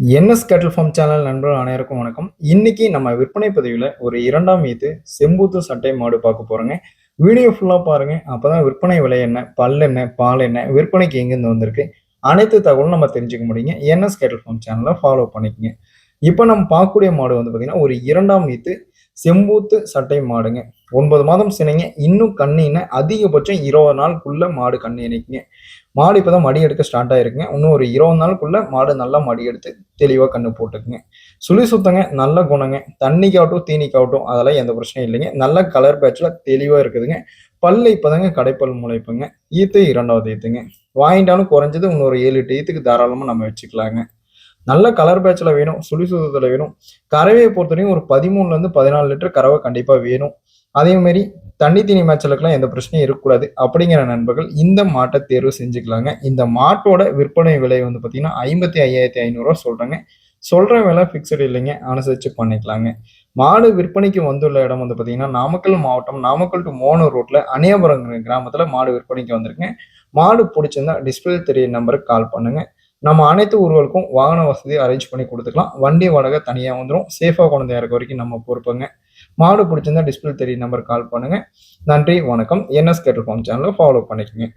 NS கேட்டில் form channel நண்பர்கள் அனைவருக்கும் வணக்கம். இன்னைக்கு நம்ம விற்பனை பதிவில் ஒரு இரண்டாம் ஈத்து செம்பூத்து சட்டை மாடு பார்க்க போறோங்க. வீடியோ ஃபுல்லா பாருங்க. அப்பதான் விற்பனை விலை என்ன, பல் என்ன, பால் என்ன, விற்பனைக்கு எங்கிருந்து வந்திருக்கு, அனைத்து தகவலும் நம்ம தெரிஞ்சுக்க முடியுங்க. என்எஸ் கேட்டில் ஃபார்ம் சேனலை ஃபாலோ பண்ணிக்கங்க. இப்போ நம்ம பார்க்கக்கூடிய மாடு வந்து பார்த்தீங்கன்னா ஒரு இரண்டாம் ஈத்து செம்பூத்து சட்டை மாடுங்க. 9 மாதம் சினைங்க. இன்னும் கண்ணின அதிகபட்சம் 20 நாளுக்குள்ள மாடு கண்ணு இணைக்குங்க. மாடு இப்பதான் மடி எடுக்க ஸ்டார்ட் ஆயிருக்குங்க. இன்னும் ஒரு 20 நாளுக்குள்ள மாடு நல்லா மடி எடுத்து தெளிவா கண்ணு போட்டுக்குங்க. சுழி சுத்தங்க, நல்ல குணங்க. தண்ணிக்காகட்டும் தீனிக்காகட்டும் அதெல்லாம் எந்த பிரச்சனையும் இல்லைங்க. நல்ல கலர் பேட்ச்ல தெளிவா இருக்குதுங்க. பல்லு இப்பதாங்க கடைப்பல் முளைப்புங்க. ஈத்து 2வது ஈத்துங்க. வாங்கிட்டாலும் குறைஞ்சது இன்னொரு 7, 8 ஈத்துக்கு தாராளமா நம்ம வச்சுக்கலாங்க. நல்ல கலர் பேட்ச்ல வேணும், சுழி சுத்தத்துல வேணும். கறவையை பொறுத்தவரைக்கும் ஒரு 13ல இருந்து 14 லிட்டர் கறவை கண்டிப்பா வேணும். அதே மாதிரி தண்ணி தீனி மேய்ச்சலுக்கெல்லாம் எந்த பிரச்சனையும் இருக்கக்கூடாது. அப்படிங்கிற நண்பர்கள் இந்த மாட்டை தேர்வு செஞ்சுக்கலாங்க. இந்த மாட்டோட விற்பனை விலை வந்து பார்த்தீங்கன்னா 55,500 சொல்றாங்க. சொல்ற விலை ஃபிக்ஸட் இல்லைங்க, அனுசரிச்சு பண்ணிக்கலாங்க. மாடு விற்பனைக்கு வந்துள்ள இடம் வந்து பார்த்தீங்கன்னா நாமக்கல் மாவட்டம், நாமக்கல் டு மோனூர் ரோட்ல அணியாபுரம் கிராமத்துல மாடு விற்பனைக்கு வந்திருக்குங்க. மாடு பிடிச்சிருந்தா டிஸ்பிளே தெரிய நம்பருக்கு கால் பண்ணுங்க. நம்ம அனைத்து ஊர்களுக்கும் வாகன வசதி அரேஞ்ச் பண்ணி கொடுத்துக்கலாம். வண்டி வாடகை தனியாக வந்துடும். சேஃபாக கொண்டு இறக்க வரைக்கும் நம்ம பொறுப்புங்க. மாடு பிடிச்சிருந்தா டிஸ்பிளே தெரிய நம்பர் கால் பண்ணுங்க. நன்றி, வணக்கம். என்எஸ் கேட்டில் ஃபார்ம் சேனலை ஃபாலோ பண்ணிக்கோங்க.